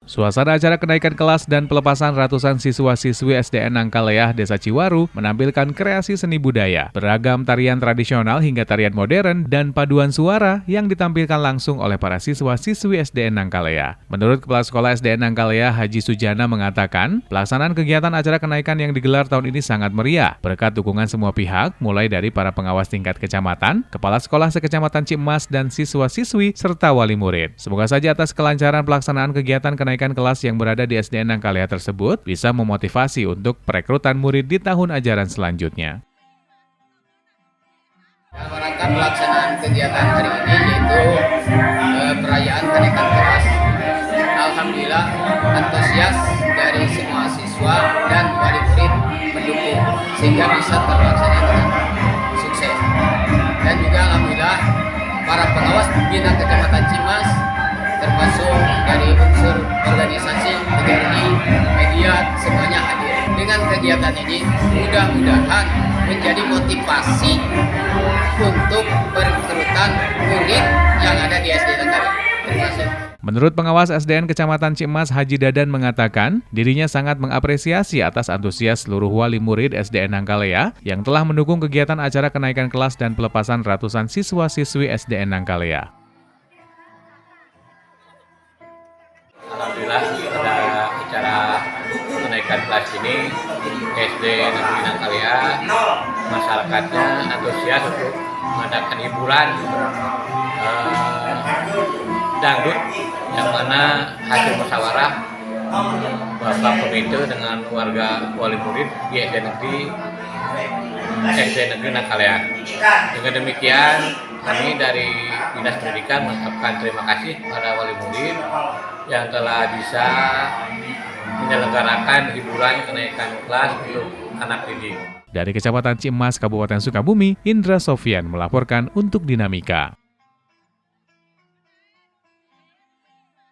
Suasana acara kenaikan kelas dan pelepasan ratusan siswa-siswi SDN Nangkaleah, Desa Ciwaru menampilkan kreasi seni budaya, beragam tarian tradisional hingga tarian modern, dan paduan suara yang ditampilkan langsung oleh para siswa-siswi SDN Nangkaleah. Menurut Kepala Sekolah SDN Nangkaleah, Haji Sujana mengatakan, pelaksanaan kegiatan acara kenaikan yang digelar tahun ini sangat meriah, berkat dukungan semua pihak, mulai dari para pengawas tingkat kecamatan, kepala sekolah sekecamatan Cimas, dan siswa-siswi, serta wali murid. Semoga saja atas kelancaran pelaksanaan kegiatan kenaikan kelas yang berada di SDN Nangkaleah tersebut bisa memotivasi untuk perekrutan murid di tahun ajaran selanjutnya. Rangka pelaksanaan kegiatan hari ini yaitu perayaan kenaikan kelas. Alhamdulillah antusias dari semua siswa dan wali murid mendukung sehingga bisa terlaksana dengan sukses. Dan juga alhamdulillah para pengawas pembina Kecamatan Cimas termasuk dari unsur organisasi, TNI, media, semuanya hadir. Dengan kegiatan ini, mudah-mudahan menjadi motivasi untuk perekrutan murid yang ada di SD Nangkaleah. Terima kasih. Menurut pengawas SDN Kecamatan Cimas, Haji Dadan mengatakan dirinya sangat mengapresiasi atas antusias seluruh wali murid SDN Nangkaleah yang telah mendukung kegiatan acara kenaikan kelas dan pelepasan ratusan siswa-siswi SDN Nangkaleah. Alhamdulillah pada acara kenaikan kelas ini SD Negeri Nangkaleah masyarakatnya antusias untuk mengadakan hiburan dangdut yang mana hasil musyawarah Bapak Komite dengan warga wali murid di SD Negeri Nangkaleah. Dengan demikian kami dari Dinas Pendidikan mengucapkan terima kasih pada wali murid yang telah bisa menyelenggarakan hiburan kenaikan kelas untuk anak didik. Dari Kecamatan Cimas, Kabupaten Sukabumi, Indra Sofyan melaporkan untuk Dinamika.